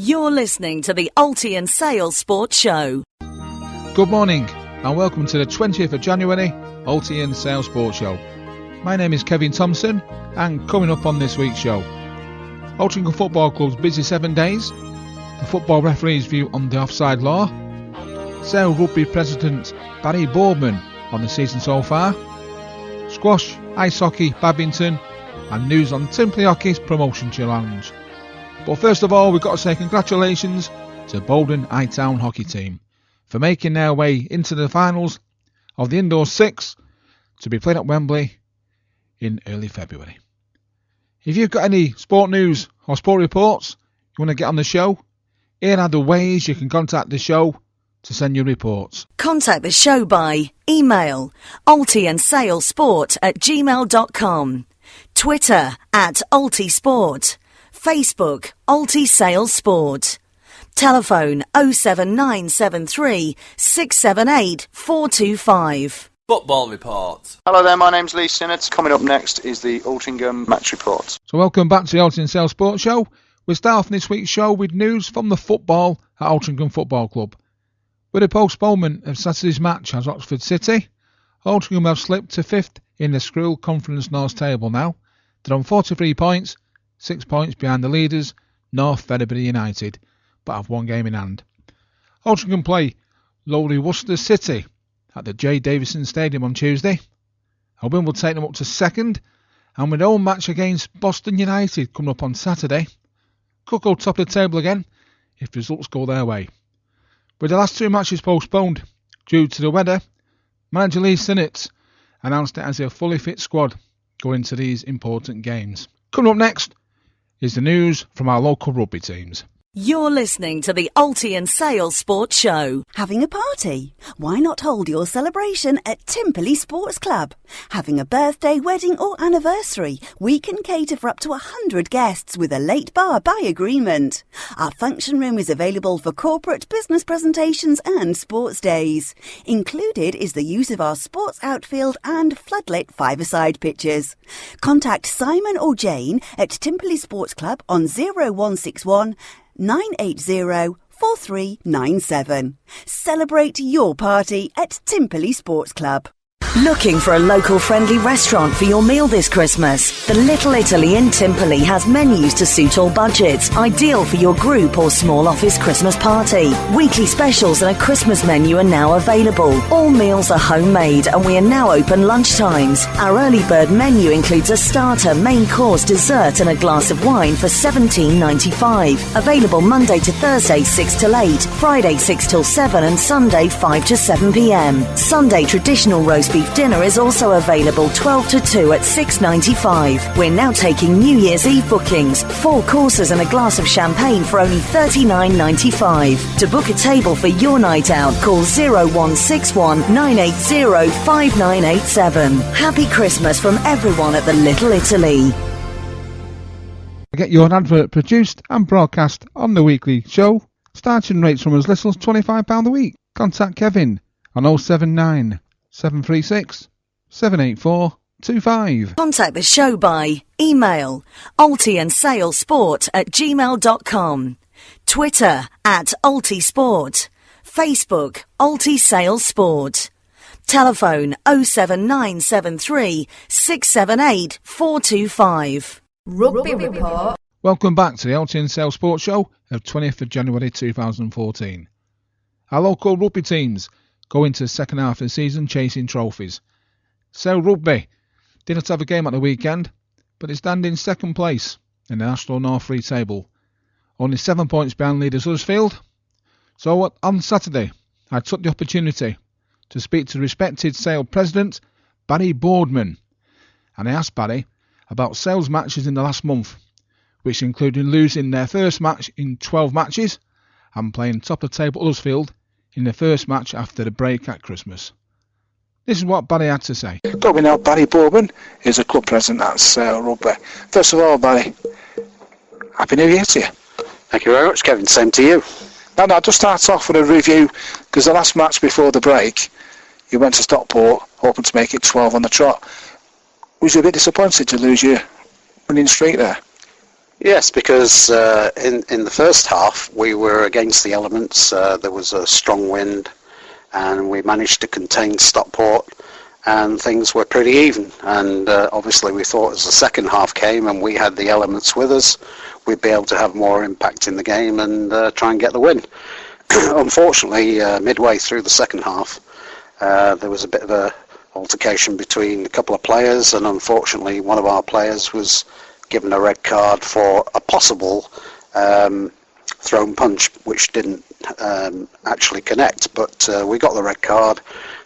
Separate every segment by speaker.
Speaker 1: You're listening to the AltyandSale Sport Show.
Speaker 2: Good morning and welcome to the 20th of January AltyandSale Sport Show. My name is Kevin Thompson and coming up on this week's show, Altrincham Football Club's busy 7 days, the football referees' view on the offside law, Sale Rugby President Barry Boadman on the season so far, squash, ice hockey, badminton and news on Timperley Hockey's promotion challenge. But first of all, we've got to say congratulations to Bowdon Hightown HOCKEY team for making their way into the finals of the Indoor 6 to be played at Wembley in early February. If you've got any sport news or sport reports you want to get on the show, here are the ways you can contact the show to send your reports.
Speaker 1: Contact the show by email AltyandSaleSport@gmail.com, Twitter @AltySport, Facebook AltySale Sport, telephone 07973 678 425.
Speaker 3: Football report.
Speaker 4: Hello there, my name's Lee Sinnott. Coming up next is the Altrincham match report.
Speaker 2: So welcome back to the AltyandSale Sport Show. We'll start off this week's show with news from the football at Altrincham Football Club. With a postponement of Saturday's match at Oxford City, Altrincham have slipped to 5th in the Skrill Conference North table now. They're on 43 points, 6 points behind the leaders, North Ferriby United, but have one game in hand. Altrincham play lowly Worcester City at the J. Davison Stadium on Tuesday. A win will take them up to 2nd, and with their own match against Boston United coming up on Saturday, could go top of the table again if results go their way. With the last 2 matches postponed due to the weather, manager Lee Sinnott announced it as a fully fit squad going into these important games. Coming up next is the news from our local rugby teams.
Speaker 1: You're listening to the AltyandSale Sport Show.
Speaker 5: Having a party? Why not hold your celebration at Timperley Sports Club? Having a birthday, wedding or anniversary? We can cater for up to 100 guests with a late bar by agreement. Our function room is available for corporate business presentations and sports days. Included is the use of our sports outfield and floodlit five-a-side pitches. Contact Simon or Jane at Timperley Sports Club on 0161 980 4397. Celebrate your party at Timperley Sports Club.
Speaker 1: Looking for a local friendly restaurant for your meal this Christmas? The Little Italy in Timperley has menus to suit all budgets, ideal for your group or small office Christmas party. Weekly specials and a Christmas menu are now available. All meals are homemade and we are now open lunchtimes. Our early bird menu includes a starter, main course, dessert and a glass of wine for $17.95. Available Monday to Thursday 6 till 8, Friday 6 till 7 and Sunday 5 to 7 p.m. Sunday traditional roast beef dinner is also available 12 to 2 at $6.95. We're now taking New Year's Eve bookings, 4 courses and a glass of champagne for only $39.95. To book a table for your night out, call 0161 980 5987. Happy Christmas from everyone at the Little Italy.
Speaker 2: Get your advert produced and broadcast on the weekly show. Starting rates from as little as £25 a week. Contact Kevin on 079 736 78425.
Speaker 1: Contact the show by email AltyandSaleSport@gmail.com, Twitter @AltySport, Facebook AltySale Sport, telephone 07973 678 425.
Speaker 6: Rugby report.
Speaker 2: Welcome back to the AltyandSale Sport Show of 20th of January 2014. Our local rugby teams go into the second half of the season chasing trophies. Sale Rugby did not have a game at the weekend, but they stand in second place in the National North 3 table, only 7 points behind leaders Huddersfield. So on Saturday, I took the opportunity to speak to the respected Sale President Barry Boadman, and I asked Barry about Sale's matches in the last month, which included losing their first match in 12 matches and playing top of the table Huddersfield in the first match after the break at Christmas. This is what Barry had to say.
Speaker 4: Got me now, Barry Boadman is a club president at Sale Rugby. First of all, Barry, Happy New Year to you.
Speaker 7: Thank you very much, Kevin. Same to you.
Speaker 4: Now, I'll just start off with a review, because the last match before the break, you went to Stockport, hoping to make it 12 on the trot. Was you a bit disappointed to lose your winning streak there?
Speaker 7: Yes, because in the first half we were against the elements. There was a strong wind, and we managed to contain Stockport, and things were pretty even. And obviously we thought as the second half came and we had the elements with us, we'd be able to have more impact in the game and try and get the win. Unfortunately, midway through the second half, there was a bit of a altercation between a couple of players, and unfortunately one of our players was given a red card for a possible thrown punch, which didn't actually connect, but we got the red card.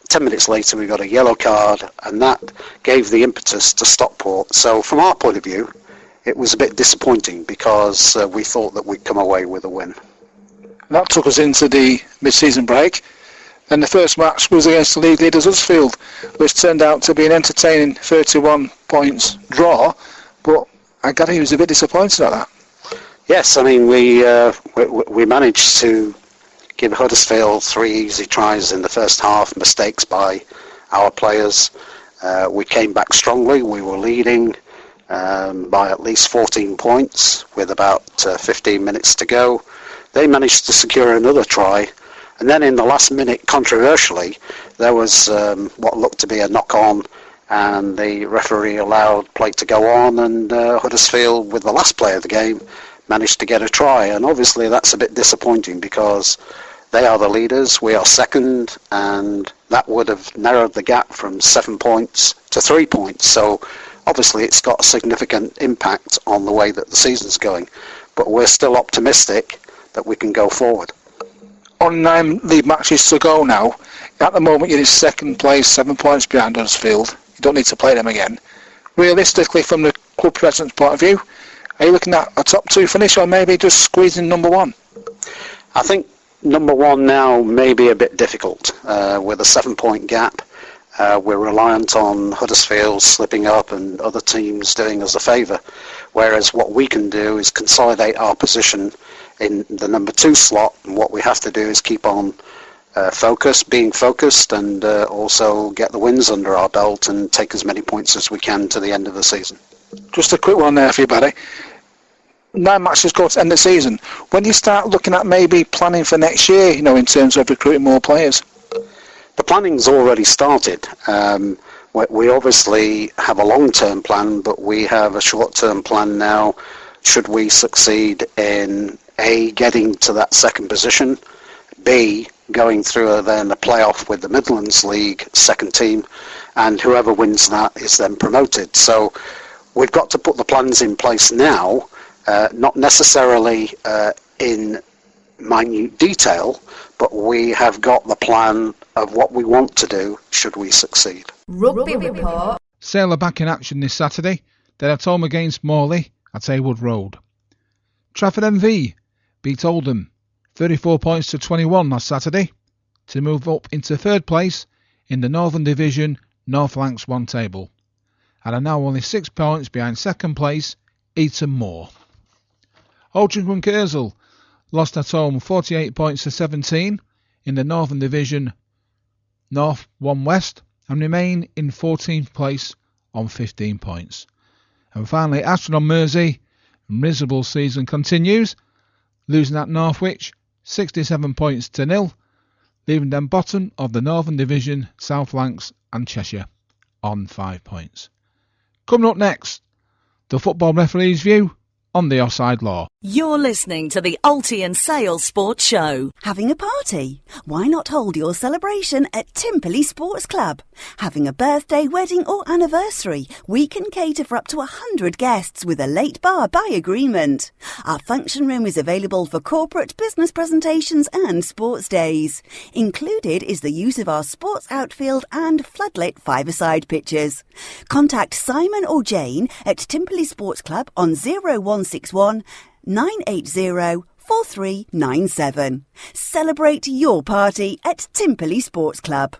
Speaker 7: 10 minutes later we got a yellow card, and that gave the impetus to Stockport. So from our point of view, it was a bit disappointing, because we thought that we'd come away with a win.
Speaker 4: That took us into the mid-season break, and the first match was against the league leaders Huddersfield, which turned out to be an entertaining 31 points draw, but I gather he was a bit disappointed at that.
Speaker 7: Yes, I mean, we managed to give Huddersfield 3 easy tries in the first half, mistakes by our players. We came back strongly. We were leading by at least 14 points with about 15 minutes to go. They managed to secure another try, and then in the last minute, controversially, there was what looked to be a knock-on, and the referee allowed play to go on, and Huddersfield, with the last play of the game, managed to get a try. And obviously that's a bit disappointing, because they are the leaders, we are second, and that would have narrowed the gap from 7 points to 3 points. So obviously it's got a significant impact on the way that the season's going, but we're still optimistic that we can go forward.
Speaker 4: On 9 league matches to go now, at the moment you're in second place, 7 points behind Huddersfield. You don't need to play them again. Realistically, from the club president's point of view, are you looking at a top 2 finish, or maybe just squeezing number 1?
Speaker 7: I think number 1 now may be a bit difficult. With a 7-point gap, we're reliant on Huddersfield slipping up and other teams doing us a favour, whereas what we can do is consolidate our position in the number 2 slot, and what we have to do is keep on being focused, and also get the wins under our belt and take as many points as we can to the end of the season.
Speaker 4: Just a quick one there for you, Barry. 9 matches go to end the season. When do you start looking at maybe planning for next year, in terms of recruiting more players?
Speaker 7: The planning's already started. We obviously have a long-term plan, but we have a short-term plan now. Should we succeed in A, getting to that second position, B, going through then a playoff with the Midlands League second team, and whoever wins that is then promoted. So we've got to put the plans in place now, not necessarily in minute detail, but we have got the plan of what we want to do should we succeed.
Speaker 3: Rugby report.
Speaker 2: Sale are back in action this Saturday. They're at home against Morley at Haywood Road. Trafford MV beat Oldham 34 points to 21 last Saturday to move up into third place in the Northern Division North Lancs 1 table, and are now only 6 points behind second place Eton Moor. Altrincham Kersal lost at home 48 points to 17 in the Northern Division North 1 West and remain in 14th place on 15 points. And finally, Ashton on Mersey, miserable season continues, losing at Northwich 67 points to 0, leaving them bottom of the Northern Division South Lancs and Cheshire on 5 points. Coming up next, the football referee's view on the offside law.
Speaker 1: You're listening to the AltyandSale Sport Show.
Speaker 5: Having a party? Why not hold your celebration at Timperley Sports Club? Having a birthday, wedding or anniversary? We can cater for up to 100 guests with a late bar by agreement. Our function room is available for corporate, business presentations and sports days. Included is the use of our sports outfield and floodlit five-a-side pitches. Contact Simon or Jane at Timperley Sports Club on 0161 980 4397. Celebrate your party at Timperley Sports Club.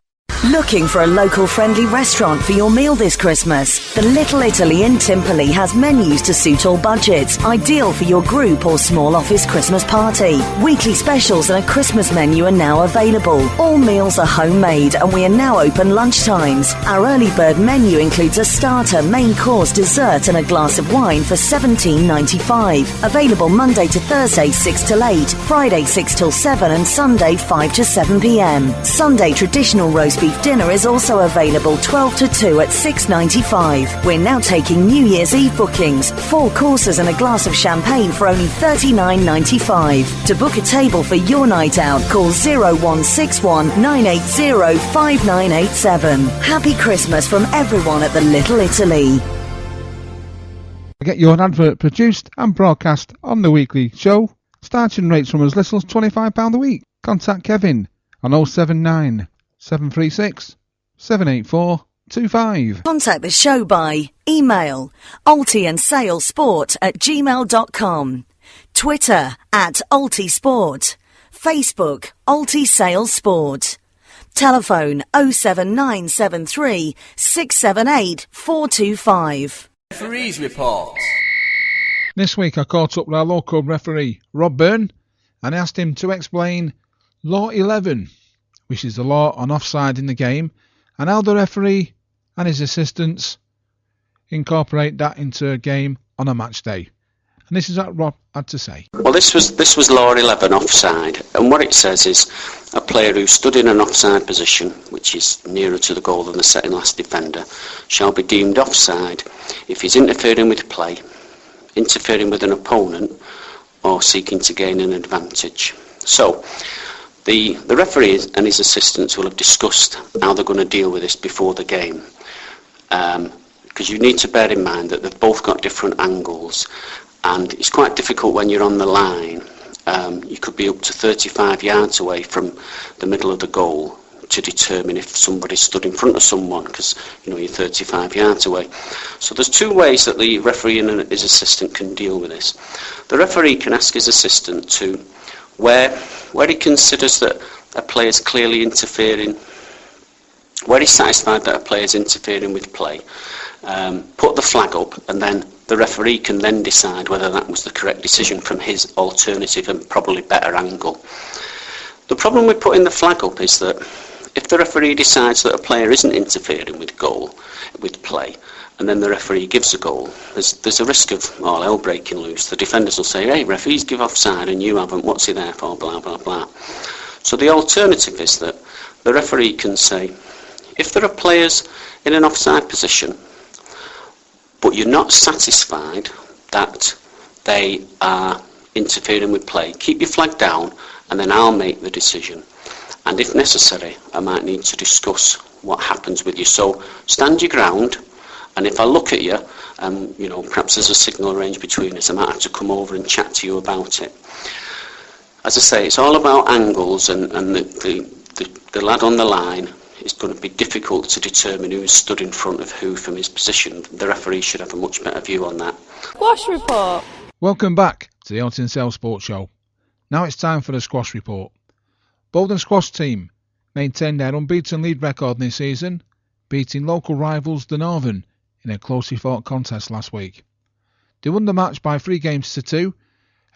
Speaker 1: Looking for a local friendly restaurant for your meal this Christmas? The Little Italy in Timperley has menus to suit all budgets, ideal for your group or small office Christmas party. Weekly specials and a Christmas menu are now available. All meals are homemade and we are now open lunchtimes. Our early bird menu includes a starter, main course, dessert and a glass of wine for $17.95. Available Monday to Thursday 6 till 8, Friday 6 till 7 and Sunday 5 to 7 p.m. Sunday traditional roast beef dinner is also available 12 to 2 at $6.95. We're now taking New Year's Eve bookings, 4 courses and a glass of champagne for only $39.95. To book a table for your night out, call 0161 980 5987. Happy Christmas from everyone at the Little Italy.
Speaker 2: Get your advert produced and broadcast on the weekly show. Starting rates from as little as £25 a week. Contact Kevin on 079 736 78425.
Speaker 1: Contact the show by email AltyandSaleSport@gmail.com, Twitter @AltySport, Facebook AltySale Sport, telephone 07973 678 425.
Speaker 3: Referees report.
Speaker 2: This week I caught up with our local referee Rob Byrne and asked him to explain Law 11, which is the law on offside in the game, and how the referee and his assistants incorporate that into a game on a match day. And this is what Rob had to say.
Speaker 6: Well, this was Law 11, offside, and what it says is a player who stood in an offside position, which is nearer to the goal than the second last defender, shall be deemed offside if he's interfering with play, interfering with an opponent, or seeking to gain an advantage. So, the referee and his assistants will have discussed how they're going to deal with this before the game. Because you need to bear in mind that they've both got different angles, and it's quite difficult when you're on the line. You could be up to 35 yards away from the middle of the goal to determine if somebody stood in front of someone, because you're 35 yards away. So there's 2 ways that the referee and his assistant can deal with this. The referee can ask his assistant to, where he considers that a player is clearly interfering, where he's satisfied that a player is interfering with play, put the flag up, and then the referee can then decide whether that was the correct decision from his alternative and probably better angle. The problem with putting the flag up is that if the referee decides that a player isn't interfering with play, and then the referee gives a goal, there's a risk of all hell breaking loose. The defenders will say, hey, referees give offside and you haven't, what's he there for, blah, blah, blah. So the alternative is that the referee can say, if there are players in an offside position, but you're not satisfied that they are interfering with play, keep your flag down and then I'll make the decision. And if necessary, I might need to discuss what happens with you. So stand your ground, and if I look at you, perhaps there's a signal arranged between us, I might have to come over and chat to you about it. As I say, it's all about angles, and the lad on the line is going to be difficult to determine who's stood in front of who from his position. The referee should have a much better view on that.
Speaker 8: Squash report.
Speaker 2: Welcome back to the AltyandSale Sport Show. Now it's time for the squash report. Bowdon squash team maintained their unbeaten lead record this season, beating local rivals the Northern in a closely fought contest last week. They won the match by 3 games to 2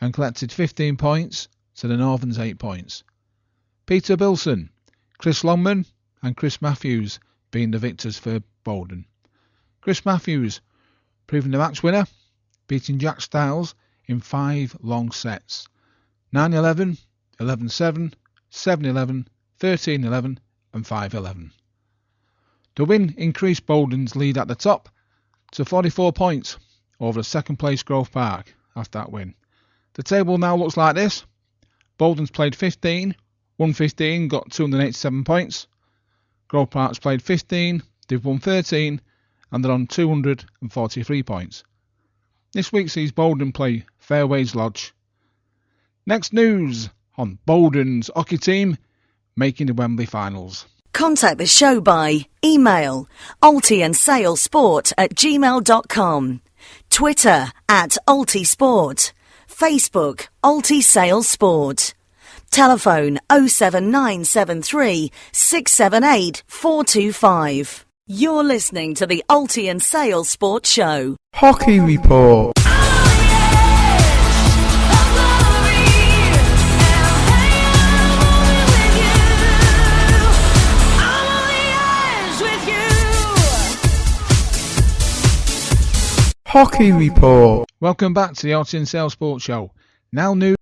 Speaker 2: and collected 15 points to the Northern's 8 points. Peter Bilson, Chris Longman and Chris Matthews being the victors for Bowdon. Chris Matthews proving the match winner, beating Jack Stiles in 5 long sets. 9-11, 11-7, 7-11, 13-11 and 5-11. The win increased Bowdon's lead at the top to 44 points over the second place Grove Park after that win. The table now looks like this. Bowdon's played 15, won 15, got 287 points. Grove Park's played 15, they've won 13 and they're on 243 points. This week sees Bowdon play Fairways Lodge. Next news on Bowdon's hockey team making the Wembley finals.
Speaker 1: Contact the show by email AltyandSaleSport@gmail.com, Twitter @AltySport, Facebook AltySale Sport, Telephone 07973 678 425. You're listening to the AltyandSale Sport Show.
Speaker 2: Hockey Report. Hockey Report. Welcome back to the AltyandSale Sport Show. Now news.